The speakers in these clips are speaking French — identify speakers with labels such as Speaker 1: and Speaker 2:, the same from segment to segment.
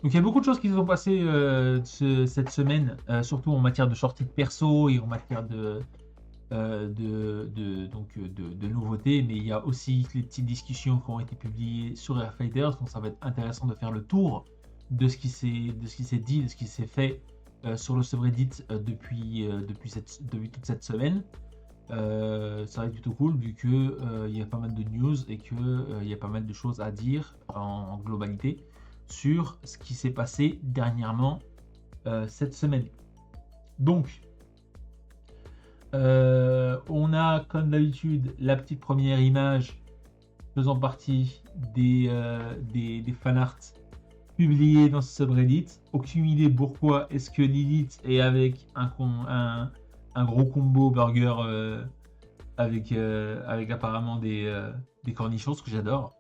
Speaker 1: Donc il y a beaucoup de choses qui se sont passées cette semaine, surtout en matière de sortie de perso et en matière de nouveautés, mais il y a aussi les petites discussions qui ont été publiées sur Air Fighters, donc ça va être intéressant de faire le tour de ce qui s'est dit, de ce qui s'est fait sur le subreddit depuis toute cette semaine. Ça va être plutôt cool vu que il y a pas mal de news et que il y a pas mal de choses à dire en globalité sur ce qui s'est passé dernièrement cette semaine. Donc, on a comme d'habitude la petite première image faisant partie des fanarts publiés dans ce subreddit. Aucune idée pourquoi est-ce que Lilith est avec un gros combo burger avec apparemment des cornichons, ce que j'adore.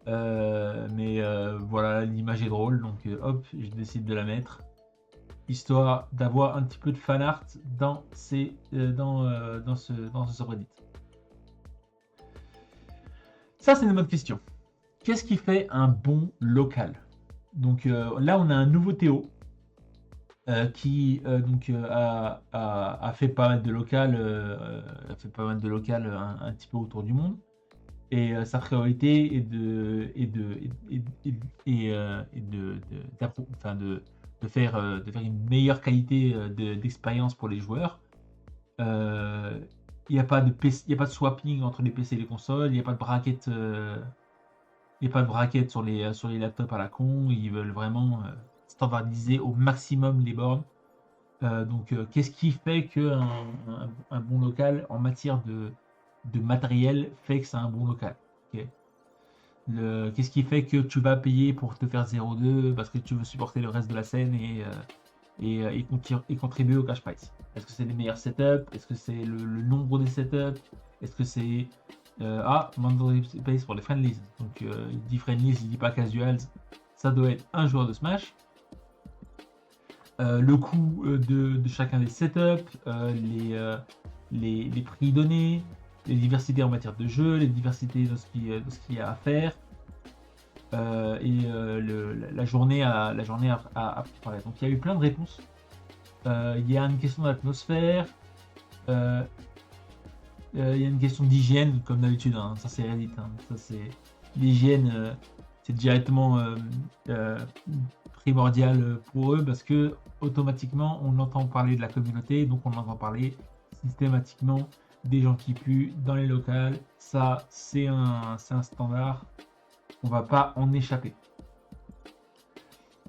Speaker 1: Mais voilà, l'image est drôle, donc hop, je décide de la mettre, histoire d'avoir un petit peu de fan art dans ce subreddit. Ça, c'est une bonne question. Qu'est-ce qui fait un bon local? Donc là, on a un nouveau Théo qui a fait pas mal de local, un petit peu autour du monde. Et sa priorité est de faire une meilleure qualité d'expérience pour les joueurs. Il n'y a pas de y a pas de swapping entre les PC et les consoles, il n'y a pas de bracket, sur les laptops à la con. Ils veulent vraiment standardiser au maximum les bornes. Qu'est-ce qui fait qu'un bon local en matière de matériel fait que c'est un bon local? Okay. Qu'est-ce qui fait que tu vas payer pour te faire 0,2 parce que tu veux supporter le reste de la scène et contribuer au cash price? Est-ce que c'est les meilleurs setups? Est-ce que c'est le nombre des setups? Est-ce que c'est mandatory space pour les friendlies? Donc il dit friendlies, il dit pas casuals. Ça doit être un joueur de Smash. Le coût de chacun des setups, les prix donnés, les diversités en matière de jeu, les diversités de ce qu'il y a à faire, la journée à préparer. Donc il y a eu plein de réponses. Il y a une question d'atmosphère, il y a une question d'hygiène, comme d'habitude, hein. Ça c'est Reddit, hein. Ça c'est l'hygiène, c'est directement primordial pour eux parce que automatiquement on entend parler de la communauté, donc on entend parler systématiquement des gens qui puent dans les locales. Ça c'est un standard, on va pas en échapper.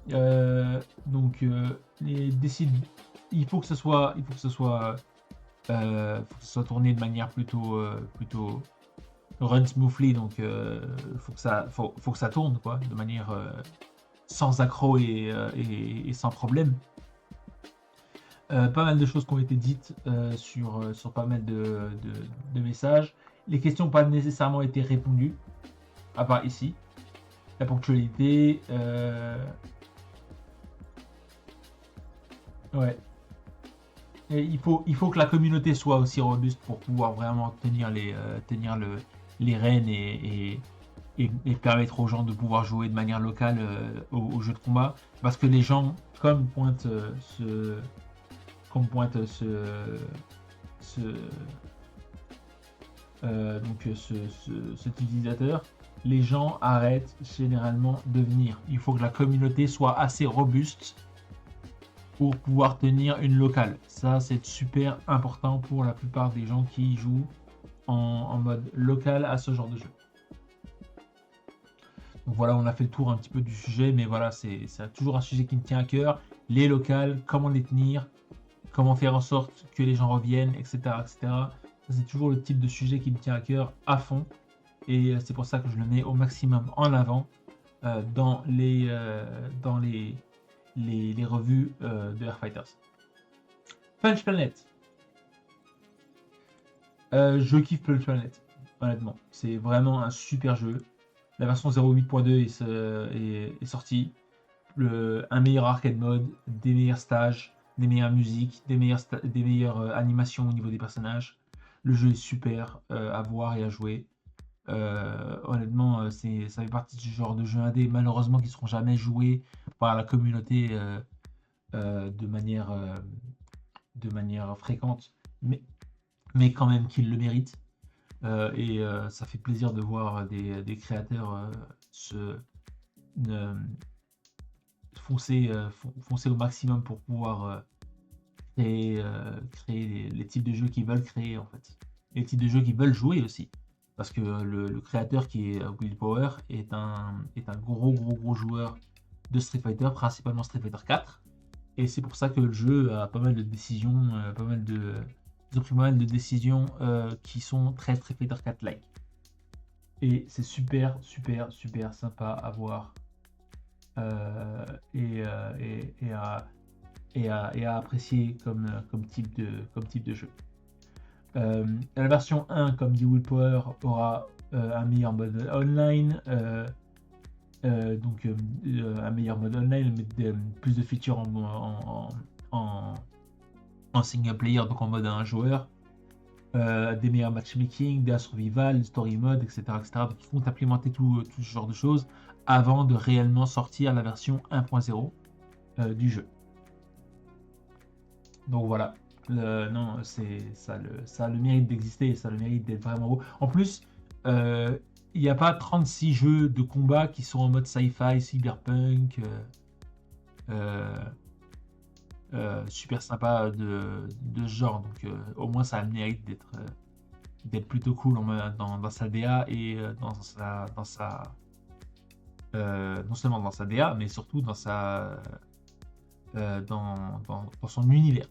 Speaker 1: Il faut que ce soit tourné de manière plutôt run smoothly, donc faut que ça tourne quoi, de manière sans accroc et sans problème. Pas mal de choses qui ont été dites sur pas mal de messages. Les questions n'ont pas nécessairement été répondues, à part ici. La ponctualité, ouais. Et il faut que la communauté soit aussi robuste pour pouvoir vraiment tenir les rênes et permettre aux gens de pouvoir jouer de manière locale au jeu de combat. Parce que les gens, comme pointe cet utilisateur, les gens arrêtent généralement de venir. Il faut que la communauté soit assez robuste pour pouvoir tenir une locale. Ça, c'est super important pour la plupart des gens qui jouent en mode local à ce genre de jeu. Donc voilà, on a fait le tour un petit peu du sujet, mais voilà, c'est toujours un sujet qui me tient à cœur. Les locales, comment les tenir, comment faire en sorte que les gens reviennent, etc. etc. C'est toujours le type de sujet qui me tient à cœur à fond. Et c'est pour ça que je le mets au maximum en avant dans les revues de Air Fighters. Punch Planet. Je kiffe Punch Planet, honnêtement. C'est vraiment un super jeu. La version 0.8.2 est sortie. Un meilleur arcade mode, des meilleurs stages, des meilleures musiques, des meilleures animations au niveau des personnages. Le jeu est super à voir et à jouer. Honnêtement, ça fait partie du genre de jeu indé, malheureusement, qui ne seront jamais joués par la communauté de manière fréquente, mais quand même qu'ils le méritent. Et ça fait plaisir de voir des créateurs euh, foncer au maximum pour pouvoir créer les types de jeux qu'ils veulent créer, en fait. Les types de jeux qu'ils veulent jouer aussi. Parce que le créateur qui est Willpower est un gros joueur de Street Fighter, principalement Street Fighter 4. Et c'est pour ça que le jeu a pas mal de décisions, ils ont pris pas mal de décisions qui sont très Street Fighter 4-like. Et c'est super sympa à voir et à apprécier comme type de jeu. La version 1, comme dit Willpower, aura un meilleur mode online, donc un meilleur mode online, mais plus de features en single player, donc en mode à un joueur, des meilleurs matchmaking, des survival, des story mode, etc., etc. Donc ils vont implémenter tout ce genre de choses avant de réellement sortir la version 1.0 du jeu. Donc voilà, non, ça a le mérite d'exister, ça a le mérite d'être vraiment beau. En plus, il n'y a pas 36 jeux de combat qui sont en mode sci-fi, cyberpunk, super sympa de ce genre. Donc au moins ça a le mérite d'être plutôt cool dans sa DA et non seulement dans sa DA, mais surtout dans son univers.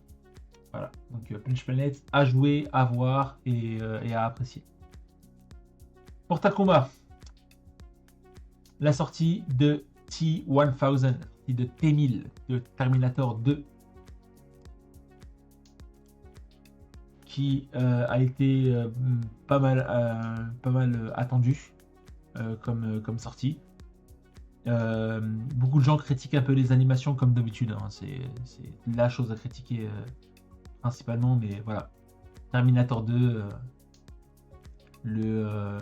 Speaker 1: Voilà, donc Punch Planet à jouer, à voir et à apprécier. Mortal Kombat, la sortie de T1000 et de T1000 de Terminator 2 qui a été pas mal attendu comme sortie. Beaucoup de gens critiquent un peu les animations comme d'habitude, hein. C'est la chose à critiquer principalement, mais voilà. Terminator 2, le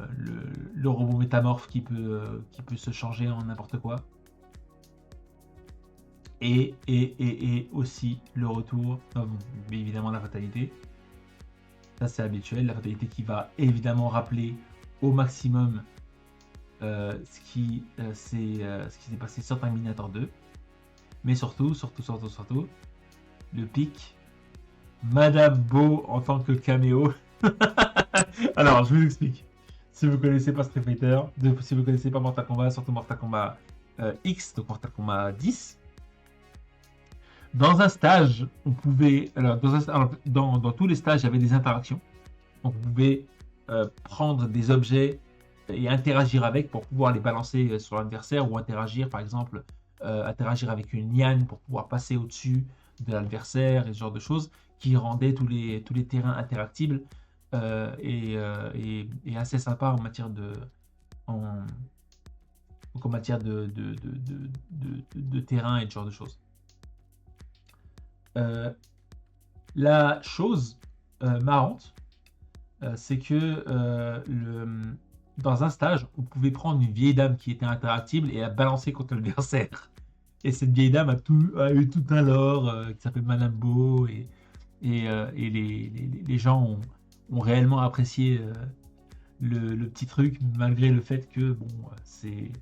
Speaker 1: robot métamorphe qui peut se changer en n'importe quoi. Et aussi le retour, évidemment la fatalité. Ça c'est habituel, la fatalité qui va évidemment rappeler au maximum ce qui s'est passé sur Terminator 2. Mais surtout, le pic, Madame Beau en tant que caméo. Alors, je vous explique. Si vous connaissez pas Street Fighter, si vous connaissez pas Mortal Kombat, surtout Mortal Kombat X, donc Mortal Kombat 10, dans un stage, on pouvait, dans tous les stages, il y avait des interactions. Donc, vous pouvez prendre des objets et interagir avec pour pouvoir les balancer sur l'adversaire ou interagir, par exemple, interagir avec une liane pour pouvoir passer au-dessus de l'adversaire et ce genre de choses qui rendaient tous les terrains interactibles et assez sympa en matière de terrain et ce genre de choses. La chose marrante, c'est que dans un stage, on pouvait prendre une vieille dame qui était interactible et la balancer contre l'adversaire. Et cette vieille dame a eu tout un lore qui s'appelle Madame Beau et les gens ont réellement apprécié le petit truc, malgré le fait que bon, c'est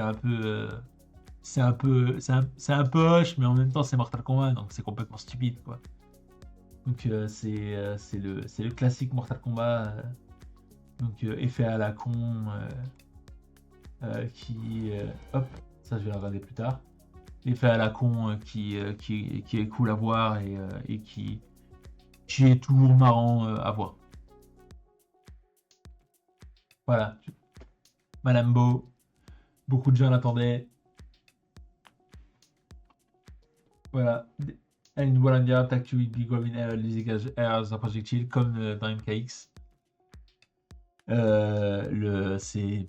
Speaker 1: un peu hoche, mais en même temps c'est Mortal Kombat, donc c'est complètement stupide, quoi. Donc c'est le classique Mortal Kombat, donc effet à la con qui hop, ça je vais le regarder plus tard. Effet à la con qui est cool à voir et qui est toujours marrant à voir. Voilà, Madame Beau, beaucoup de gens l'attendaient. Voilà, une nouvelle India attaque to be going air, les airs projectiles comme dans MKX. C'est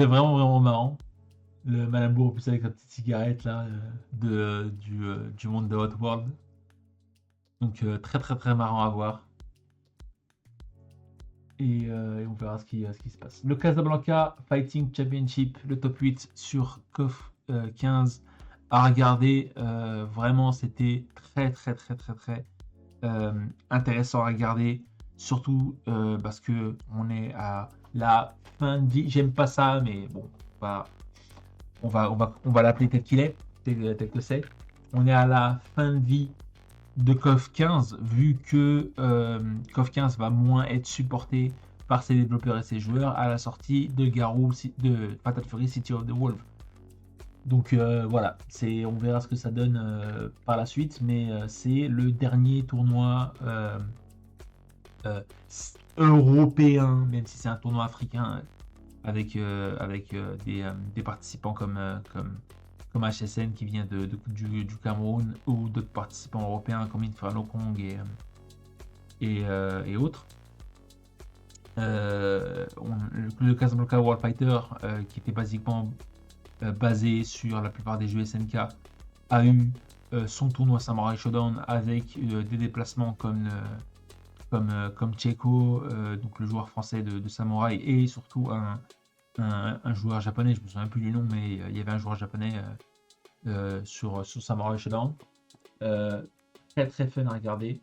Speaker 1: vraiment marrant. Le Madame Beau en plus avec la petite cigarette là du monde de Hot World. Donc très marrant à voir. et on verra ce qui se passe. Le Casablanca Fighting Championship, le top 8 sur KOF 15 à regarder. Vraiment, c'était très intéressant à regarder. Surtout parce que on est à la fin de vie. J'aime pas ça, mais bon, on va l'appeler tel qu'il est, tel que c'est. On est à la fin de vie de KOF 15, vu que KOF 15 va moins être supporté par ses développeurs et ses joueurs à la sortie de Garou, de Fatal Fury City of the Wolf. Donc voilà, on verra ce que ça donne par la suite, mais c'est le dernier tournoi européen, même si c'est un tournoi africain, avec des participants comme HSN qui vient du Cameroun, ou d'autres participants européens comme Inferno Kong et autres. Le Casablanca World Fighter, qui était basiquement basé sur la plupart des jeux SNK, a eu son tournoi Samurai Shodown avec des déplacements comme Checo, donc le joueur français de Samurai, et surtout un joueur japonais, je me souviens plus du nom, mais il y avait un joueur japonais sur Samurai Shodown. Très fun à regarder.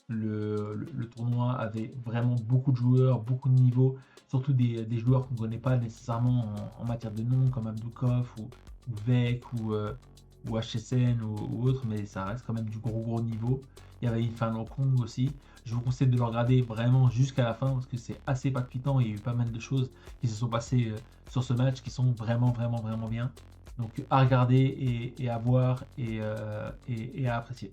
Speaker 1: Le tournoi avait vraiment beaucoup de joueurs, beaucoup de niveaux, surtout des joueurs qu'on ne connaît pas nécessairement en matière de nom, comme Abdukov ou Vec ou HSN ou autre, mais ça reste quand même du gros niveau. Il y avait Inferno Kong aussi. Je vous conseille de le regarder vraiment jusqu'à la fin parce que c'est assez palpitant et il y a eu pas mal de choses qui se sont passées sur ce match qui sont vraiment bien. Donc à regarder et à voir et à apprécier.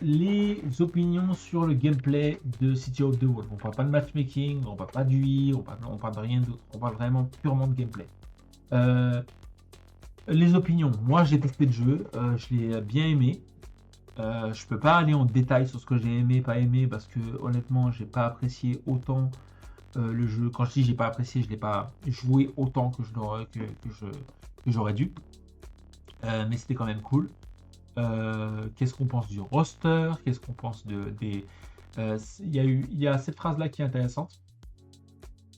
Speaker 1: Les opinions sur le gameplay de City of the Wolf. On parle pas de matchmaking, on parle pas d'UI, on parle de rien d'autre. On parle vraiment purement de gameplay. Les opinions. Moi, j'ai testé le jeu, je l'ai bien aimé. Je peux pas aller en détail sur ce que j'ai aimé, pas aimé, parce que honnêtement, j'ai pas apprécié autant le jeu. Quand je dis j'ai pas apprécié, je l'ai pas joué autant que j'aurais dû. Mais c'était quand même cool. Qu'est-ce qu'on pense du roster? Qu'est-ce qu'on pense des... Il y a cette phrase-là qui est intéressante.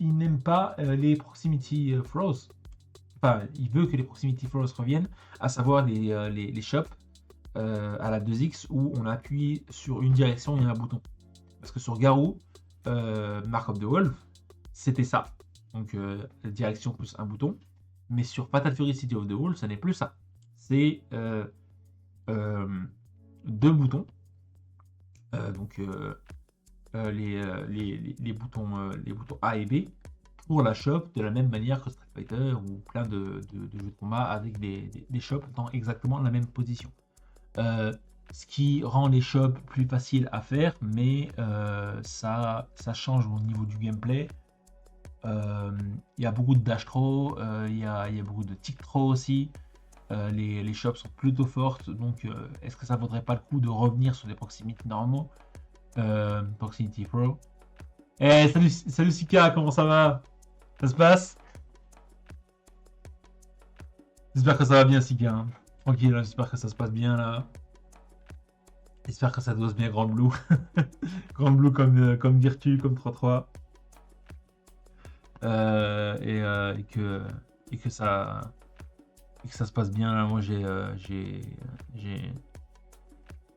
Speaker 1: Il n'aime pas les proximity throws. Enfin, il veut que les proximity throws reviennent, à savoir les shops à la 2X où on appuie sur une direction et un bouton. Parce que sur Garou, Mark of the Wolf, c'était ça. Donc, direction plus un bouton. Mais sur Fatal Fury City of the Wolf, ça n'est plus ça. C'est deux boutons. Donc, les boutons A et B pour la shop, de la même manière que Street Fighter ou plein de jeux de combat avec des shops dans exactement la même position. Ce qui rend les shops plus faciles à faire, mais ça change au niveau du gameplay. Il y a beaucoup de dash throw, il y a beaucoup de tick throw aussi. Les shops sont plutôt fortes, donc est-ce que ça vaudrait pas le coup de revenir sur des proximités normaux? Proximity throw. Eh, salut Sika, comment ça va? Ça se passe? J'espère que ça va bien, Sika. Hein. Tranquille, j'espère que ça se passe bien là. J'espère que ça dose bien Grand Blue. Grand Blue comme Virtu, comme 3-3. Et que ça se passe bien. Là. Moi,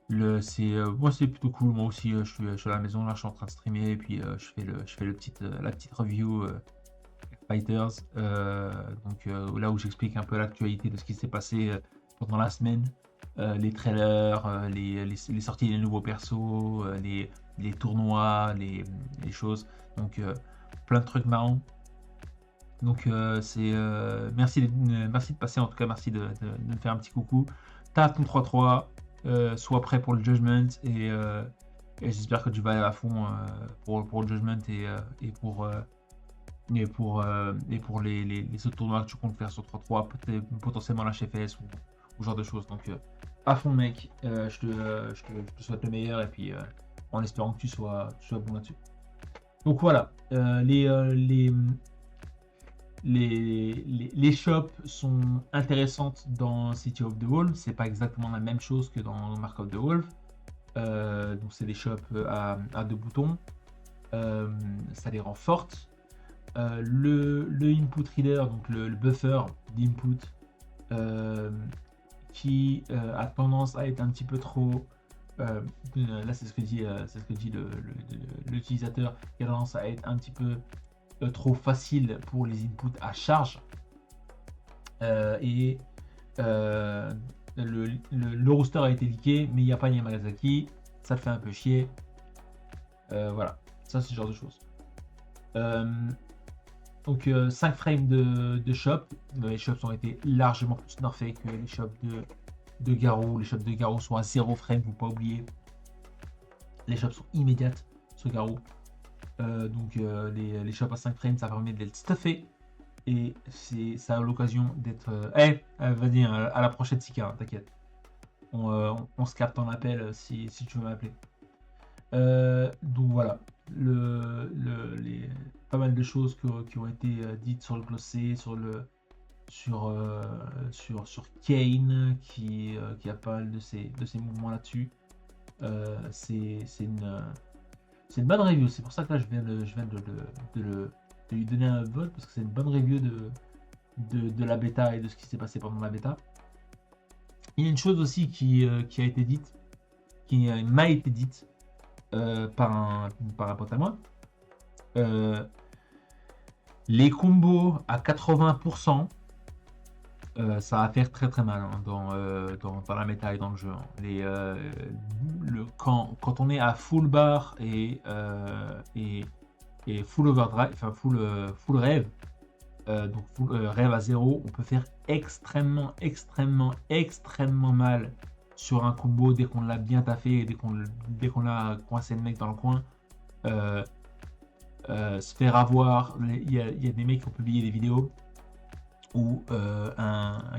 Speaker 1: moi, c'est plutôt cool. Moi aussi, je suis à la maison là, je suis en train de streamer et puis je fais la petite review Fighters. Donc là où j'explique un peu l'actualité de ce qui s'est passé pendant la semaine. Les trailers, les sorties des nouveaux persos, les tournois, les choses. Donc plein de trucs marrants. Donc merci de passer, en tout cas merci de me faire un petit coucou. T'as ton 3-3, sois prêt pour le Judgment et j'espère que tu vas aller à fond pour le Judgment et pour les autres tournois que tu comptes faire sur 3-3, peut-être potentiellement la HFS ou ce genre de choses. Donc à fond mec, je te souhaite le meilleur et puis en espérant que tu sois bon là-dessus. Donc voilà, les shops sont intéressantes dans City of the Wolf, c'est pas exactement la même chose que dans Mark of the Wolf. Donc c'est des shops à 2 boutons. Ça les rend fortes. Le input reader, donc le buffer d'input, qui a tendance à être un petit peu trop. Là, c'est ce que dit l'utilisateur, qui a tendance à être un petit peu trop facile pour les inputs à charge. Et le rooster a été leaké, mais il n'y a pas Yamazaki, ça le fait un peu chier. Voilà, ça c'est ce genre de choses. Donc 5 frames de shop. Les shops ont été largement plus nerfés que les shops de Garou. Les shops de Garou sont à 0 frame, faut pas oublier. Les shops sont immédiates sur Garou. Donc les shops à 5 frames, ça permet d'être stuffé. Et ça a l'occasion d'être... vas-y, à la prochaine Sika, hein, t'inquiète. On se capte en appel si tu veux m'appeler. Donc voilà, pas mal de choses qui ont été dites sur le glossé, sur Kane qui a pas mal de ces mouvements là-dessus. C'est une bonne review, c'est pour ça que là je viens de lui donner un vote parce que c'est une bonne review de la bêta et de ce qui s'est passé pendant la bêta. Il y a une chose aussi qui a été dite, qui m'a été dite par un pote à moi. Les combos à 80%, ça va faire très très mal hein, dans la méta et dans le jeu. Hein. Quand on est à full bar et full overdrive, enfin full rêve, donc full rêve à 0, on peut faire extrêmement mal sur un combo dès qu'on l'a bien taffé et dès qu'on a coincé le mec dans le coin. Se faire avoir, il y a des mecs qui ont publié des vidéos où un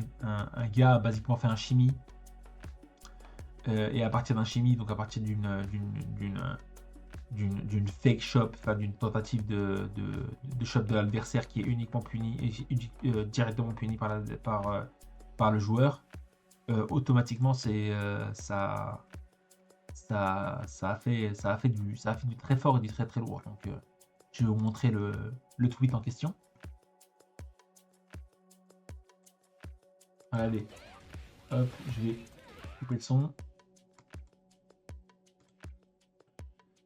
Speaker 1: gars a basiquement fait un shimmy et à partir d'un shimmy, donc à partir d'une fake shop, enfin d'une tentative de shop de l'adversaire qui est uniquement puni et directement puni par le joueur, automatiquement ça a fait du très fort et du très très lourd. Donc je vais vous montrer le tweet en question. Allez, hop, je vais couper le son.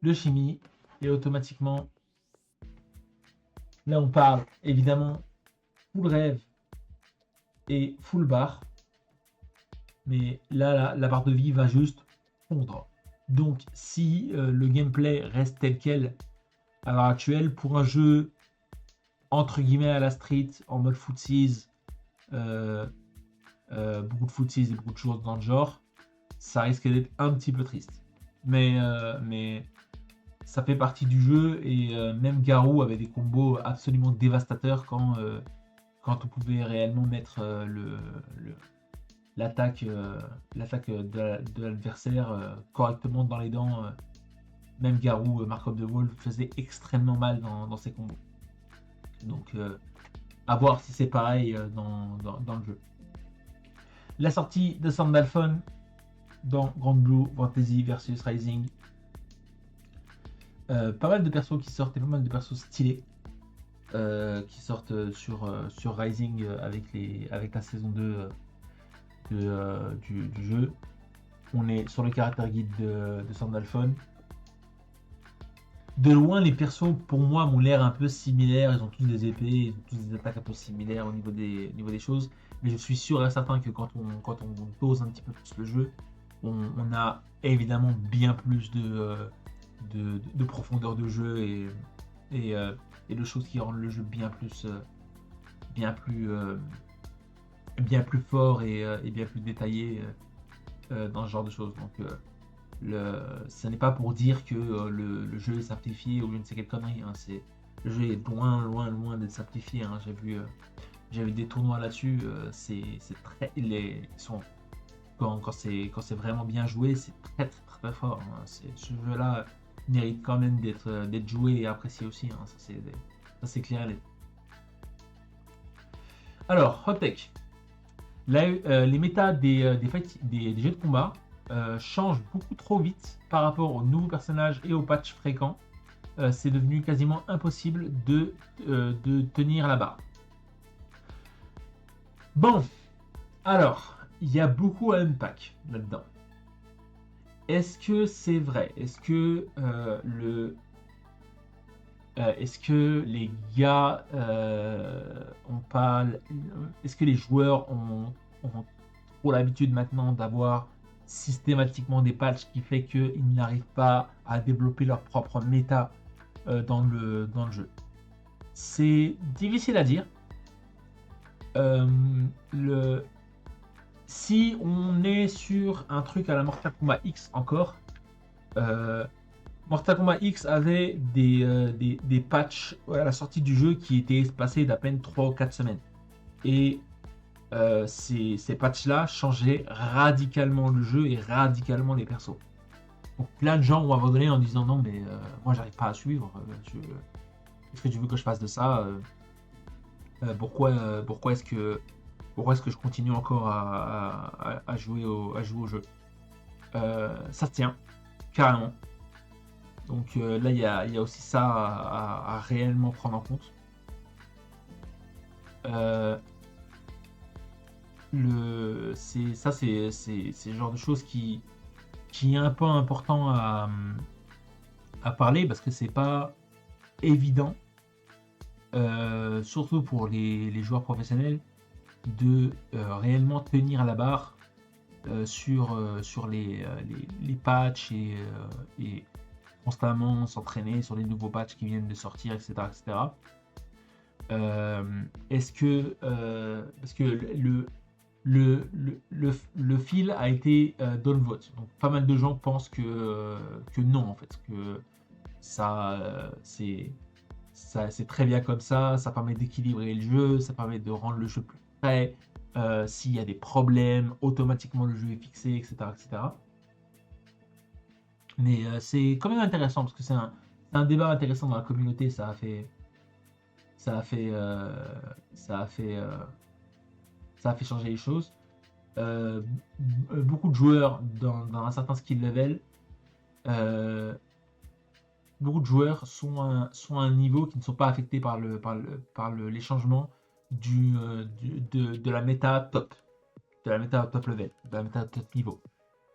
Speaker 1: Le chimie, et automatiquement, là on parle évidemment full rêve et full bar, mais là la barre de vie va juste fondre. Donc si le gameplay reste tel quel à l'heure actuelle, pour un jeu entre guillemets à la street, en mode footsies, beaucoup de footsies et beaucoup de choses dans le genre, ça risque d'être un petit peu triste. Mais ça fait partie du jeu et même Garou avait des combos absolument dévastateurs quand on pouvait réellement mettre l'attaque de l'adversaire correctement dans les dents. Même Garou, Mark of the Wolf, faisait extrêmement mal dans ses combos. Donc à voir si c'est pareil dans le jeu. La sortie de Sandalphon dans Grand Blue Fantasy versus Rising. Pas mal de persos qui sortent et pas mal de persos stylés qui sortent sur Rising avec la saison 2 du jeu. On est sur le caractère guide de Sandalphon. De loin, les persos pour moi m'ont l'air un peu similaires. Ils ont tous des épées, ils ont tous des attaques un peu similaires au niveau des choses. Mais je suis sûr et certain que quand on dose un petit peu plus le jeu, on a évidemment bien plus de profondeur de jeu et de choses qui rendent le jeu bien plus fort et bien plus détaillé dans ce genre de choses. Donc ce n'est pas pour dire que le jeu est simplifié ou je ne sais quelle connerie. Hein. Le jeu est loin d'être simplifié. Hein. J'ai vu des tournois là-dessus. C'est très, quand c'est vraiment bien joué, c'est très très fort. Hein. Ce jeu-là mérite quand même d'être joué et apprécié aussi. Hein. Ça c'est clair. Alors, hot tech. Là, les méta des jeux de combat change beaucoup trop vite par rapport aux nouveaux personnages et aux patchs fréquents. C'est devenu quasiment impossible de tenir la barre. Bon, alors, il y a beaucoup à unpack là-dedans. Est-ce que c'est vrai? Est-ce que est-ce que les gars ont pas... Est-ce que les joueurs ont trop l'habitude maintenant d'avoir systématiquement des patchs qui fait qu'ils n'arrivent pas à développer leur propre méta dans le jeu? C'est difficile à dire. Si on est sur un truc à la Mortal Kombat X encore, Mortal Kombat X avait des patchs à la sortie du jeu qui étaient espacés d'à peine 3 ou 4 semaines. Et ces patchs-là changeaient radicalement le jeu et radicalement les persos. Donc plein de gens ont abandonné en disant non mais moi j'arrive pas à suivre, qu'est-ce que tu veux que je fasse de ça, pourquoi est-ce que je continue encore à jouer au jeu. Ça se tient, carrément. Donc là, il y a aussi ça à réellement prendre en compte. C'est le genre de choses qui est un peu important à parler parce que c'est pas évident, surtout pour les joueurs professionnels, de réellement tenir la barre sur les patchs et constamment s'entraîner sur les nouveaux patchs qui viennent de sortir, etc. etc. Est-ce que parce que le fil a été downvote. Donc pas mal de gens pensent que non en fait, que ça c'est très bien comme ça permet d'équilibrer le jeu, ça permet de rendre le jeu plus prêt. S'il y a des problèmes, automatiquement le jeu est fixé, etc. etc. Mais c'est quand même intéressant parce que c'est un débat intéressant dans la communauté. Ça a fait changer les choses. Beaucoup de joueurs dans un certain skill level, beaucoup de joueurs sont à un niveau qui ne sont pas affectés par les changements de la méta top, de la méta top level, de la méta top niveau.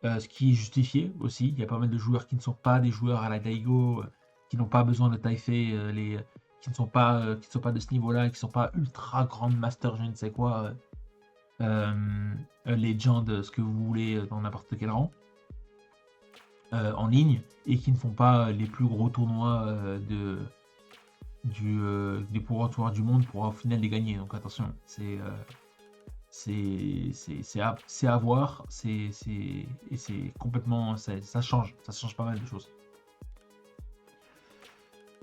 Speaker 1: Ce qui est justifié aussi. Il y a pas mal de joueurs qui ne sont pas des joueurs à la Daigo, qui n'ont pas besoin de taifer, qui ne sont pas de ce niveau-là, qui ne sont pas ultra grand master, je ne sais quoi, Legend, ce que vous voulez, dans n'importe quel rang, en ligne, et qui ne font pas les plus gros tournois des plus gros tournois du monde pour au final les gagner. Donc attention, c'est à voir, et c'est complètement, ça change pas mal de choses.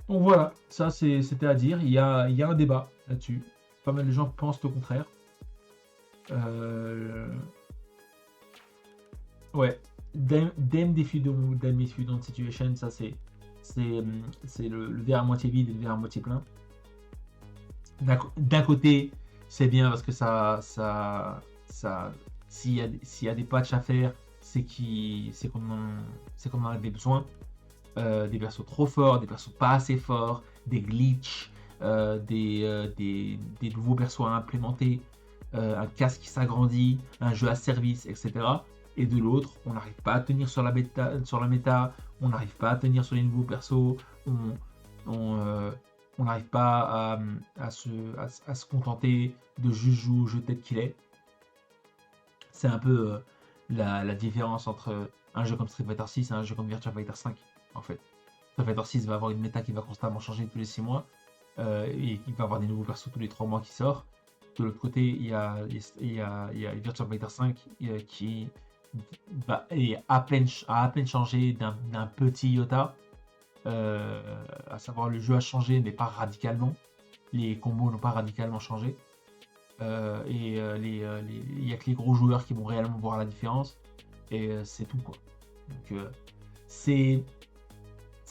Speaker 1: Donc voilà, ça c'était à dire. Il y a un débat là-dessus. Pas mal de gens pensent au contraire. Ouais, damned if you don't situation, ça c'est le verre à moitié vide et le verre à moitié plein. D'un côté, c'est bien parce que ça s'il y a des patchs à faire, c'est qu'on en avait besoin. Des persos trop forts, des persos pas assez forts, des glitches, des nouveaux persos à implémenter, un casque qui s'agrandit, un jeu à service, etc. Et de l'autre, on n'arrive pas à tenir sur la méta, on n'arrive pas à tenir sur les nouveaux persos, on n'arrive pas à se contenter de juste jouer au jeu tel qu'il est. C'est un peu la différence entre un jeu comme Street Fighter 6 et un jeu comme Virtua Fighter 5, en fait. Street Fighter 6 va avoir une méta qui va constamment changer tous les 6 mois, et il va avoir des nouveaux persos tous les 3 mois qui sortent. De l'autre côté, il y a Virtua Fighter 5 qui est à peine changé d'un petit iota. À savoir, le jeu a changé, mais pas radicalement. Les combos n'ont pas radicalement changé. Il n'y a que les gros joueurs qui vont réellement voir la différence. Et c'est tout, quoi. Donc, c'est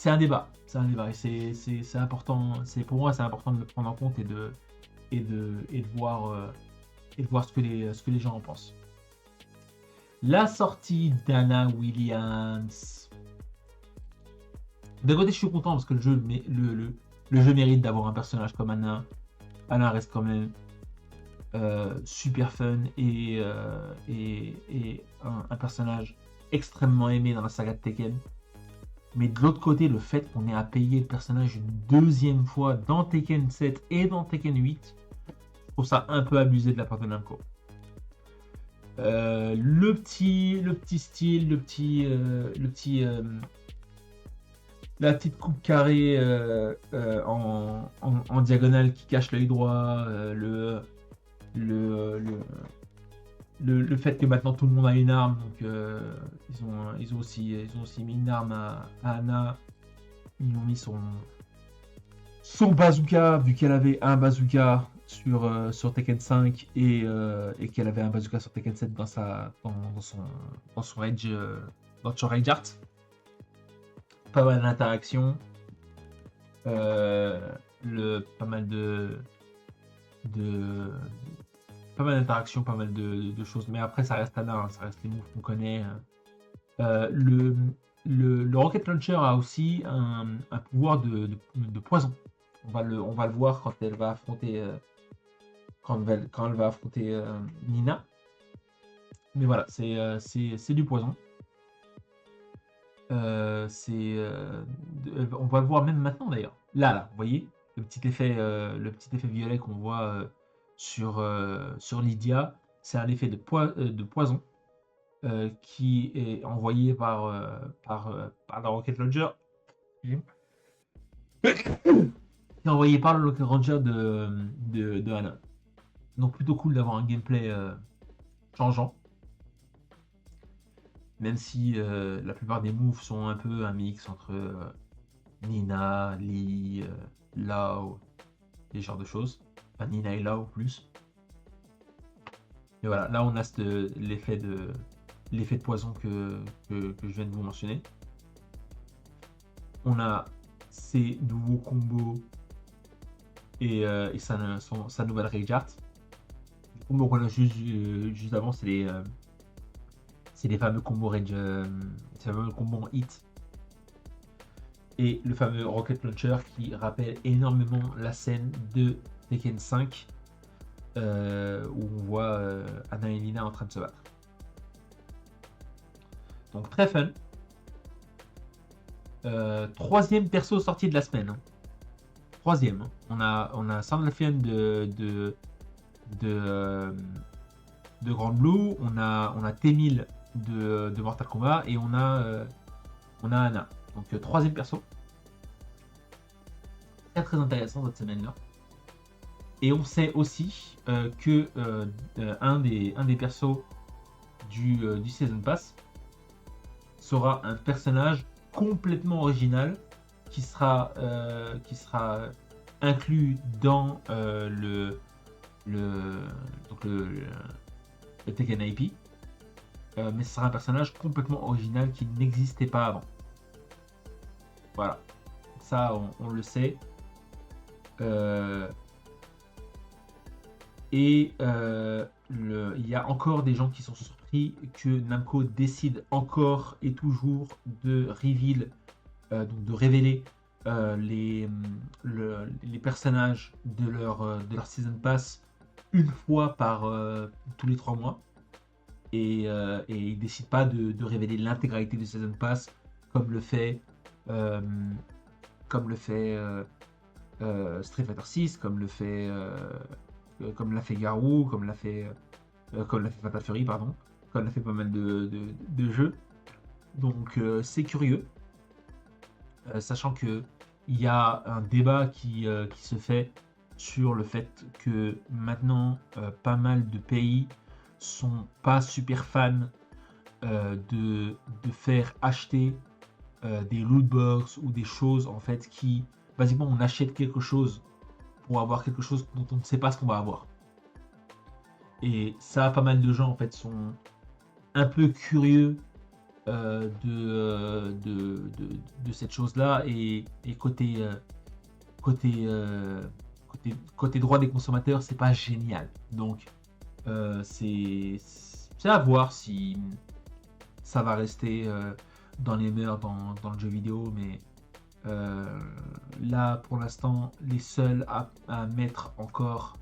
Speaker 1: un débat. C'est un débat. Et c'est important. Pour moi, c'est important de le prendre en compte et de voir ce que les gens en pensent. La sortie d'Anna Williams. D'un côté, je suis content parce que le jeu mérite d'avoir un personnage comme Anna. Anna reste quand même super fun et un personnage extrêmement aimé dans la saga de Tekken. Mais de l'autre côté, le fait qu'on ait à payer le personnage une deuxième fois dans Tekken 7 et dans Tekken 8, je trouve ça un peu abusé de la part de Namco. Le petit style, la petite coupe carrée en diagonale qui cache l'œil droit, le fait que maintenant tout le monde a une arme, donc ils ont aussi mis une arme à Anna. Ils ont mis son bazooka, vu qu'elle avait un bazooka sur Tekken 5 et qu'elle avait un bazooka sur Tekken 7 dans son Rage Art. Pas mal d'interactions, pas mal de choses, mais après ça reste Anna, hein, ça reste les moves qu'on connaît. Le Rocket Launcher a aussi un pouvoir de poison. On va le voir quand elle va affronter Nina. Mais voilà, c'est du poison. On va le voir même maintenant d'ailleurs. Là, vous voyez le petit effet violet qu'on voit sur Lydia, c'est un effet de poison qui est envoyé par le Rocket Launcher. Qui est envoyé par le Rocket Launcher de Anna. Donc plutôt cool d'avoir un gameplay changeant. Même si la plupart des moves sont un peu un mix entre Nina, Lee, Lao, des genres de choses. Enfin, Nina et Lao plus. Et voilà, là on a l'effet de poison que je viens de vous mentionner. On a ses nouveaux combos et sa nouvelle Rage Art. Les combos qu'on a juste avant, c'est les fameux combos Rage, c'est les fameux combos hit. Et le fameux Rocket Launcher qui rappelle énormément la scène de Tekken 5 où on voit Anna et Nina en train de se battre. Donc très fun. Troisième perso sorti de la semaine. Hein. Troisième. Hein. On a Sandalphon de Grand Blue. On a T-1000 de Mortal Kombat et on a Anna. Donc troisième perso. Très intéressant cette semaine-là. Et on sait aussi que un des persos du Season Pass sera un personnage complètement original qui sera inclus dans le Tekken IP. Mais ce sera un personnage complètement original qui n'existait pas avant. Voilà. Ça, on le sait. Il y a encore des gens qui sont surpris que Namco décide encore et toujours de donc de révéler les personnages de leur Season Pass une fois par tous les 3 mois. Et ils décident pas de révéler l'intégralité du Season Pass comme le fait Street Fighter 6, comme l'a fait Garou, comme l'a fait Fatal Fury, pardon, comme l'a fait pas mal de jeux. Donc c'est curieux, sachant que il y a un débat qui se fait sur le fait que maintenant pas mal de pays sont pas super fans de faire acheter des lootbox ou des choses en fait qui basiquement on achète quelque chose pour avoir quelque chose dont on ne sait pas ce qu'on va avoir. Et ça, pas mal de gens en fait sont un peu curieux de cette chose-là et côté droit des consommateurs, c'est pas génial. Donc c'est à voir si ça va rester dans les mœurs dans le jeu vidéo, mais là pour l'instant les seuls à mettre encore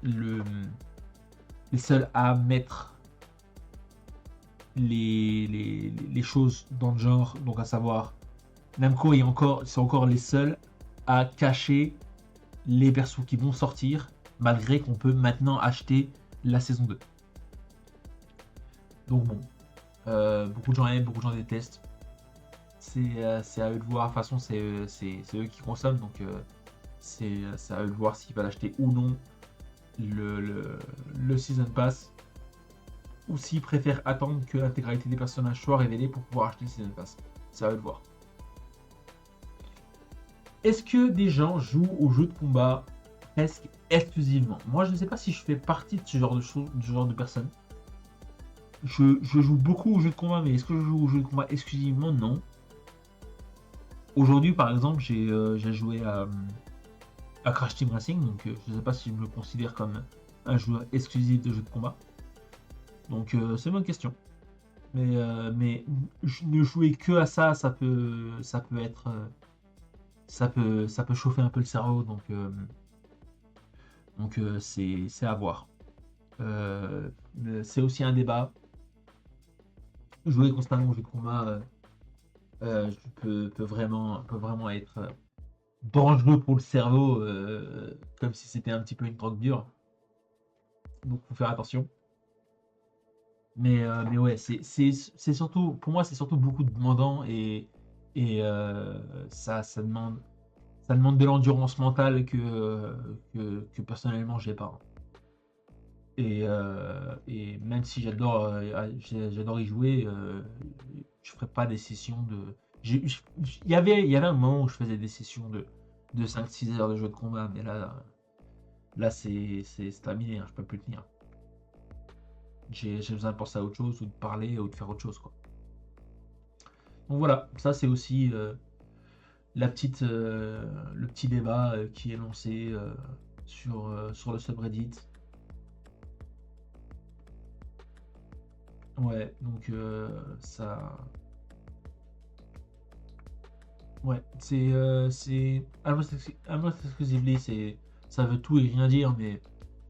Speaker 1: les seuls à mettre les choses dans le genre, donc à savoir Namco c'est encore les seuls à cacher les persos qui vont sortir, malgré qu'on peut maintenant acheter la saison 2. Donc bon, beaucoup de gens aiment, beaucoup de gens détestent. C'est à eux de voir. De toute façon, c'est eux qui consomment, donc c'est à eux de voir s'ils veulent acheter ou non le Season Pass, ou s'ils préfèrent attendre que l'intégralité des personnages soit révélée pour pouvoir acheter le Season Pass. C'est à eux de voir. Est-ce que des gens jouent aux jeux de combat presque exclusivement? Moi, je ne sais pas si je fais partie de ce genre de choses, de ce genre de personnes. Je joue beaucoup aux jeux de combat, mais est-ce que je joue aux jeux de combat exclusivement? Non. Aujourd'hui, par exemple, j'ai joué à Crash Team Racing, donc je ne sais pas si je me considère comme un joueur exclusif de jeux de combat. Donc c'est une bonne question. Mais ne jouer que à ça, ça peut être, ça peut chauffer un peu le cerveau, donc c'est à voir. C'est aussi un débat. Jouer constamment au jeu de combat peut vraiment être dangereux pour le cerveau, comme si c'était un petit peu une drogue dure. Donc faut faire attention. Mais ouais, c'est surtout, pour moi, c'est surtout beaucoup de demandant, et ça demande de l'endurance mentale que personnellement j'ai pas. Et même si j'adore y jouer, je ferai pas des sessions de. Il y avait un moment où je faisais des sessions de 5-6 heures de jeu de combat, mais là c'est terminé, hein, je peux plus tenir. J'ai besoin de penser à autre chose, ou de parler, ou de faire autre chose, quoi. Donc voilà, ça c'est aussi le petit débat qui est lancé sur le subreddit. Ouais, donc ça. Ouais, c'est Almost Exclusively, ça veut tout et rien dire, mais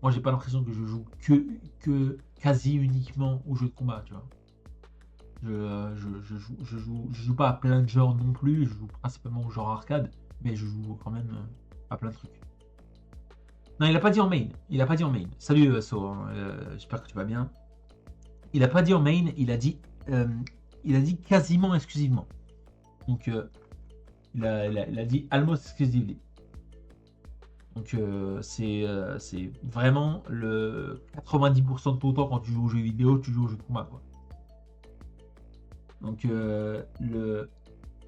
Speaker 1: moi j'ai pas l'impression que je joue que quasi uniquement aux jeux de combat, tu vois. Je joue pas à plein de genres non plus, je joue principalement au genre arcade, mais je joue quand même à plein de trucs. Non, il a pas dit en main. Salut So, hein, j'espère que tu vas bien. Il a pas dit en main, il a dit quasiment exclusivement. Donc il a dit almost exclusively. Donc c'est vraiment le 90% de ton temps quand tu joues aux jeux vidéo, tu joues aux jeux de combat, quoi. Donc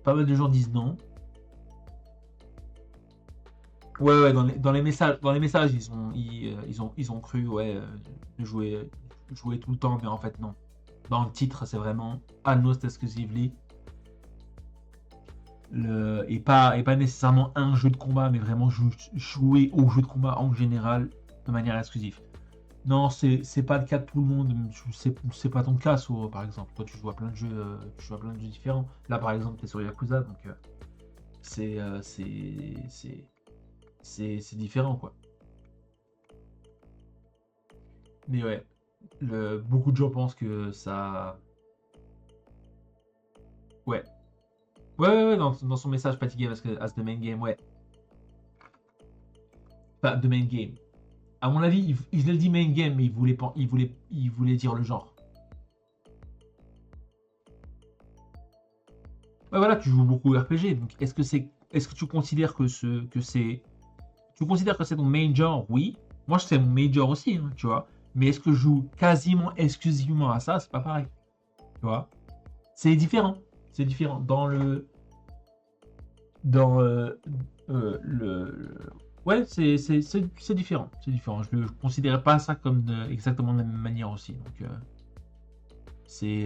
Speaker 1: pas mal de gens disent non. Ouais, dans les messages, ils ont cru, ouais, jouer tout le temps, mais en fait non. Dans le titre, c'est vraiment almost exclusively. Et pas nécessairement un jeu de combat, mais vraiment jouer au jeu de combat en général de manière exclusive. Non, c'est pas le cas de tout le monde. C'est pas ton cas, par exemple. Toi, tu joues à plein de jeux, différents. Là, par exemple, tu es sur Yakuza, donc c'est différent, quoi. Mais ouais, beaucoup de gens pensent que ça. Ouais. Ouais, dans son message, fatigué parce que as the main game, ouais. Pas the main game. À mon avis, il a dit main game, mais il voulait dire le genre. Ouais, voilà, tu joues beaucoup RPG, donc est-ce que tu considères que tu considères que c'est ton main genre? Oui. Moi, c'est mon main genre aussi, hein, tu vois. Mais est-ce que je joue quasiment exclusivement à ça? C'est pas pareil. Tu vois. C'est différent. C'est différent. Ouais, c'est différent. C'est différent. Je ne considérais pas ça comme exactement de la même manière aussi. Donc, c'est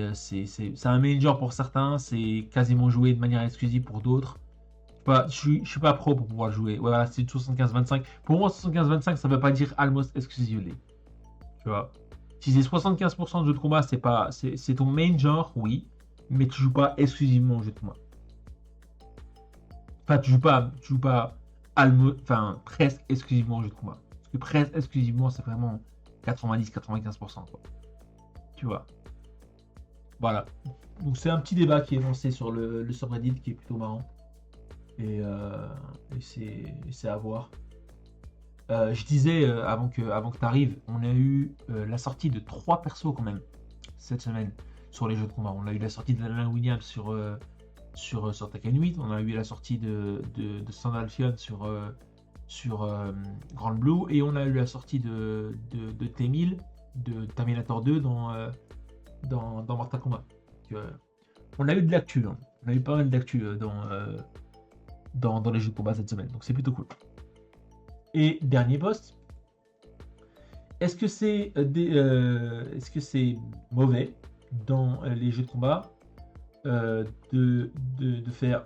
Speaker 1: un major pour certains, c'est quasiment joué de manière exclusive pour d'autres. Je suis pas pro pour pouvoir le jouer. Ouais, voilà, c'est 75-25. Pour moi, 75-25, ça veut pas dire almost exclusively. Tu vois. Si c'est 75% de jeu de combat, c'est ton main genre, oui, mais tu joues pas exclusivement au jeu de combat. Enfin, tu joues pas presque exclusivement au jeu de combat. Parce que presque exclusivement, c'est vraiment 90-95%, quoi. Tu vois. Voilà. Donc c'est un petit débat qui est lancé sur le subreddit qui est plutôt marrant. Et c'est à voir. Je disais avant que tu arrives, on a eu la sortie de 3 persos quand même cette semaine sur les jeux de combat. On a eu la sortie d'Alain Williams sur Tekken 8, on a eu la sortie de Sandalphon sur Grand Blue, et on a eu la sortie de T-1000 de Terminator 2 dans Mortal Kombat. Donc, on a eu de l'actu, hein. On a eu pas mal d'actu dans les jeux de combat cette semaine, donc c'est plutôt cool. Et dernier post, est-ce que c'est mauvais dans les jeux de combat de faire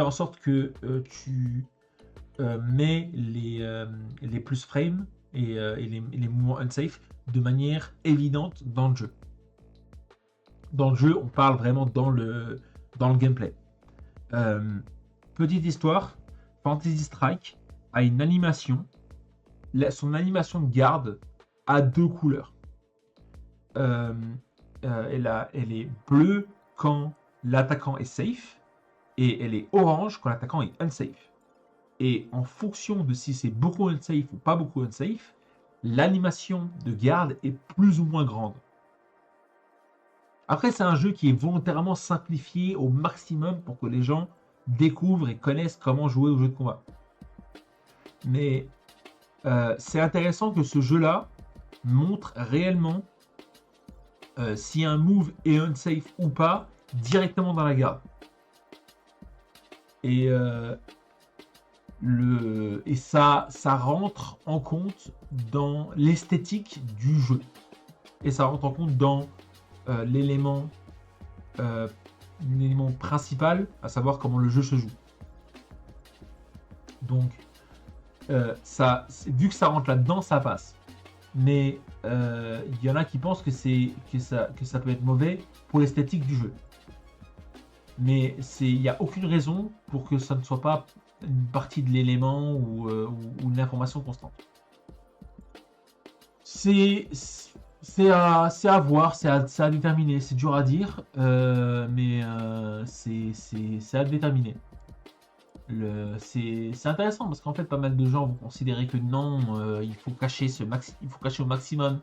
Speaker 1: en sorte que tu mets les plus frames et les mouvements unsafe de manière évidente dans le jeu. Dans le jeu, on parle vraiment dans le gameplay. Petite histoire, Fantasy Strike a une animation. Son animation de garde a 2 couleurs. Elle est bleue quand l'attaquant est safe et elle est orange quand l'attaquant est unsafe. Et en fonction de si c'est beaucoup unsafe ou pas beaucoup unsafe, l'animation de garde est plus ou moins grande. Après, c'est un jeu qui est volontairement simplifié au maximum pour que les gens découvrent et connaissent comment jouer au jeu de combat. Mais c'est intéressant que ce jeu-là montre réellement si un move est unsafe ou pas directement dans la garde. Et ça rentre en compte dans l'esthétique du jeu. Et ça rentre en compte dans l'élément principal, à savoir comment le jeu se joue. Donc, vu que ça rentre là-dedans, ça passe. Mais il y en a qui pensent que ça peut être mauvais pour l'esthétique du jeu. Mais il n'y a aucune raison pour que ça ne soit pas une partie de l'élément ou une information constante. C'est à voir, c'est à déterminer. C'est dur à dire, mais c'est à déterminer. C'est intéressant parce qu'en fait, pas mal de gens vont considérer que non, il faut cacher au maximum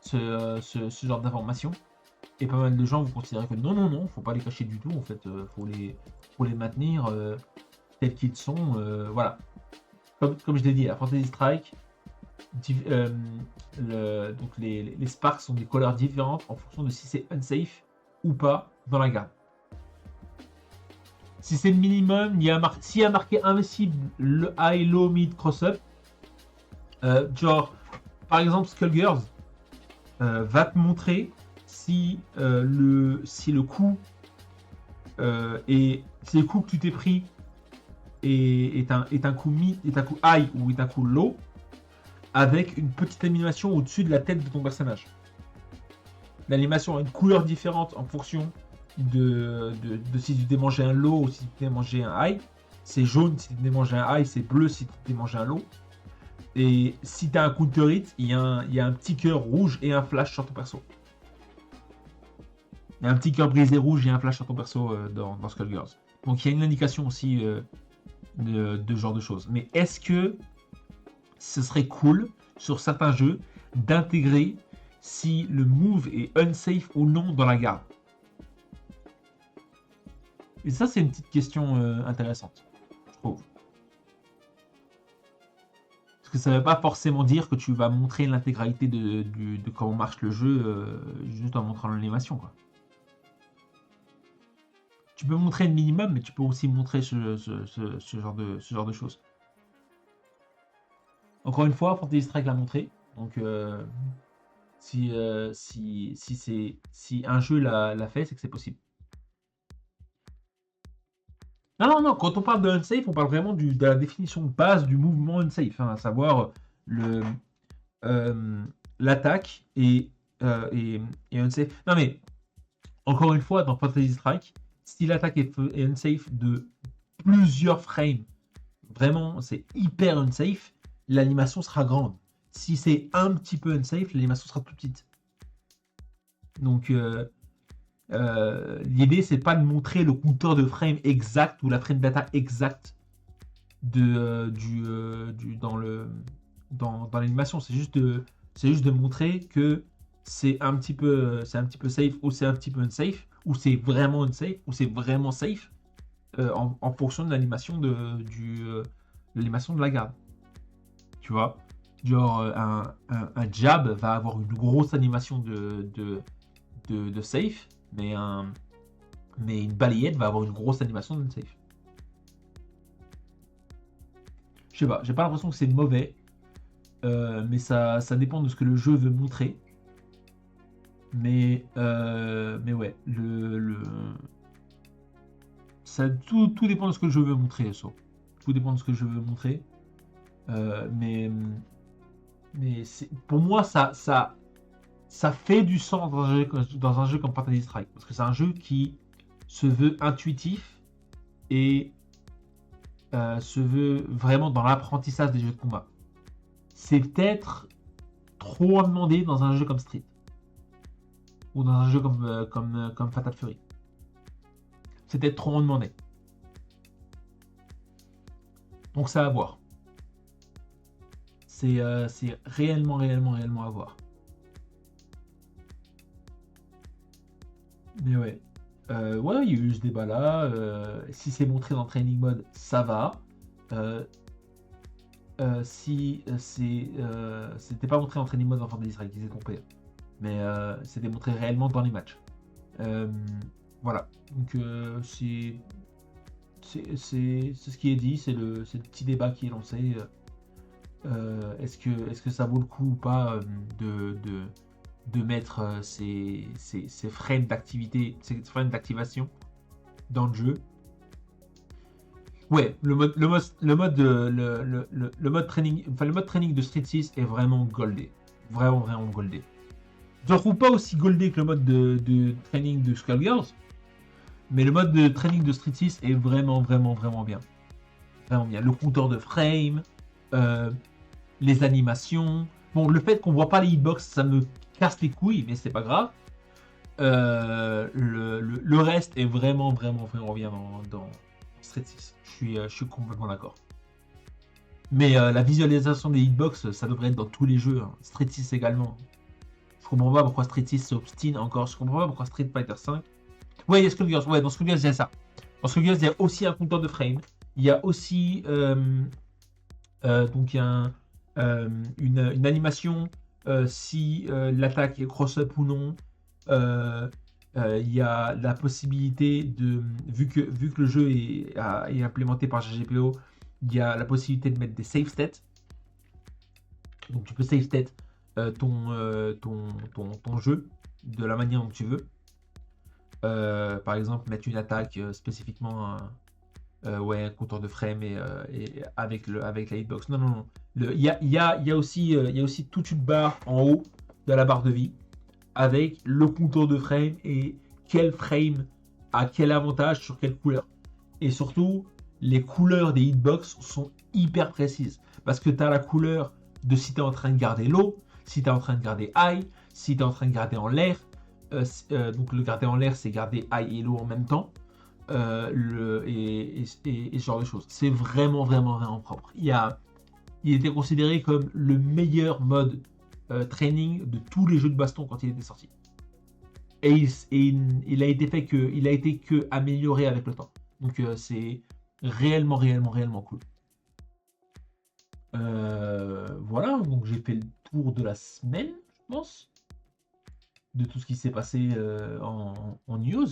Speaker 1: ce genre d'informations. Et pas mal de gens vont considérer que non, faut pas les cacher du tout. En fait, faut les maintenir tels qu'ils sont. Voilà. Comme je l'ai dit, à Fantasy Strike, donc les sparks sont des couleurs différentes en fonction de si c'est unsafe ou pas dans la garde. Si c'est le minimum, s'il y a marqué invincible, le high, low, mid, cross-up, genre, par exemple, Skullgirls va te montrer si le coup si le coup que tu t'es pris est un coup mid, est un coup high ou est un coup low, avec une petite animation au-dessus de la tête de ton personnage. L'animation a une couleur différente en fonction de si tu t'es mangé un low ou si tu t'es mangé un high. C'est jaune si tu t'es mangé un high, c'est bleu si tu t'es mangé un low. Et si tu as un counter hit, il y a un petit cœur rouge et un flash sur ton perso. Il y a un petit cœur brisé rouge et un flash sur ton perso dans Skullgirls. Donc il y a une indication aussi de ce genre de choses. Mais est-ce que ce serait cool sur certains jeux d'intégrer si le move est unsafe ou non dans la garde? Et ça, c'est une petite question intéressante, je trouve. Parce que ça ne veut pas forcément dire que tu vas montrer l'intégralité de comment marche le jeu juste en montrant l'animation, quoi. Tu peux montrer le minimum, mais tu peux aussi montrer ce genre de choses. Encore une fois, Fantasy Strike l'a montré. Donc, si un jeu l'a fait, c'est que c'est possible. Non, quand on parle de unsafe, on parle vraiment de la définition de base du mouvement unsafe, hein, à savoir l'attaque est et unsafe. Non mais, encore une fois, dans Fantasy Strike, si l'attaque est unsafe de plusieurs frames, vraiment, c'est hyper unsafe, l'animation sera grande. Si c'est un petit peu unsafe, l'animation sera tout petite. Donc, l'idée, c'est pas de montrer le compteur de frame exact ou la frame data exacte dans l'animation. C'est juste de montrer que c'est un petit peu safe ou c'est un petit peu unsafe ou c'est vraiment unsafe ou c'est vraiment safe en fonction de l'animation de l'animation de la garde. Tu vois, genre un jab va avoir une grosse animation de safe, mais une balayette va avoir une grosse animation de safe. Je sais pas, j'ai pas l'impression que c'est mauvais, mais ça dépend de ce que le jeu veut montrer. Mais ouais, tout dépend de ce que je veux montrer, ça. Tout dépend de ce que je veux montrer. Mais pour moi, ça fait du sens dans un jeu comme Fantasy Strike. Parce que c'est un jeu qui se veut intuitif et se veut vraiment dans l'apprentissage des jeux de combat. C'est peut-être trop demandé dans un jeu comme Street. Ou dans un jeu comme Fatal Fury. C'est peut-être trop demandé. Donc ça à voir. C'est réellement à voir. Mais ouais. Ouais, il y a eu ce débat là. Si c'est montré dans Training Mode, ça va. Si c'était pas montré en Training Mode dans Fantasy Strike, ils étaient trompés. Mais c'était montré réellement dans les matchs. Voilà. Donc c'est ce qui est dit, c'est le petit débat qui est lancé. Est-ce que ça vaut le coup ou pas de mettre ces frames d'activité, ces frames d'activation dans le jeu? Ouais, le mode training, enfin le mode training de Street 6 est vraiment goldé, vraiment goldé. Je ne trouve pas aussi goldé que le mode de training de Skullgirls, mais le mode de training de Street 6 est vraiment bien. Vraiment bien. Le compteur de frame, les animations. Bon, le fait qu'on voit pas les hitbox, ça me casse les couilles, mais c'est pas grave. Le reste est vraiment bien dans Street 6. Je suis complètement d'accord. Mais la visualisation des hitbox, ça devrait être dans tous les jeux. Hein. Street 6 également. Je comprends pas pourquoi Street 6 s'obstine encore. Je comprends pas pourquoi Street Fighter 5. Ouais, il y a Skullgirls. Ouais, dans Skullgirls, il y a ça. Dans Skullgirls, il y a aussi un compteur de frame. Il y a aussi donc il y a une animation si l'attaque est cross-up ou non. Il y a la possibilité de, vu que le jeu est implémenté par GGPO, il y a la possibilité de mettre des save stats. Donc tu peux save stat ton jeu de la manière dont tu veux. Par exemple, mettre une attaque spécifiquement un compteur de frame et avec la hitbox. Non. Il y a aussi toute une barre en haut de la barre de vie avec le compteur de frame et quel frame a quel avantage sur quelle couleur. Et surtout, les couleurs des hitbox sont hyper précises. Parce que tu as la couleur de si tu es en train de garder low, si tu es en train de garder high, si tu es en train de garder en l'air. Donc le garder en l'air, c'est garder high et low en même temps. Et ce genre de choses. C'est vraiment propre. Il était considéré comme le meilleur mode training de tous les jeux de baston quand il était sorti. Et il a été que amélioré avec le temps. Donc c'est réellement cool. Voilà, donc j'ai fait le tour de la semaine, je pense, de tout ce qui s'est passé en news.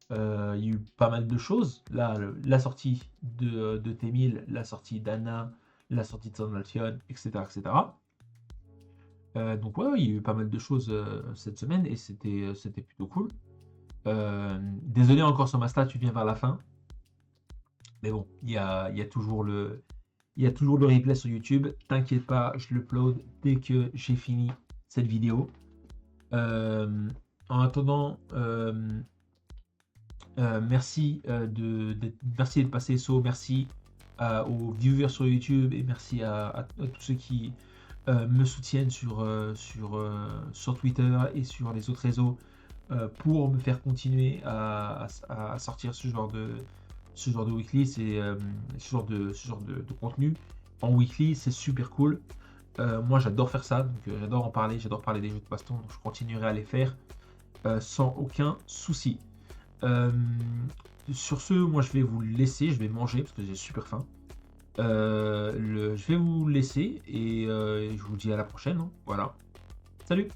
Speaker 1: Il y a eu pas mal de choses. Là, la sortie de T1000, la sortie d'Anna, la sortie de Sandalphon, etc. Donc ouais, il y a eu pas mal de choses cette semaine et c'était plutôt cool. Désolé encore sur ma stat, tu viens vers la fin. Mais bon, il y a toujours le replay sur YouTube. T'inquiète pas, je l'upload dès que j'ai fini cette vidéo. En attendant, merci merci de passer So, merci aux viewers sur YouTube et merci à tous ceux qui me soutiennent sur Twitter et sur les autres réseaux pour me faire continuer à sortir ce genre de weekly, ce genre de contenu en weekly, c'est super cool. Moi j'adore faire ça, donc j'adore en parler, j'adore parler des jeux de baston, donc je continuerai à les faire sans aucun souci. Euh, sur ce, moi je vais vous laisser, je vais manger parce que j'ai super faim. Je vais vous laisser et je vous dis à la prochaine, hein. Voilà. Salut!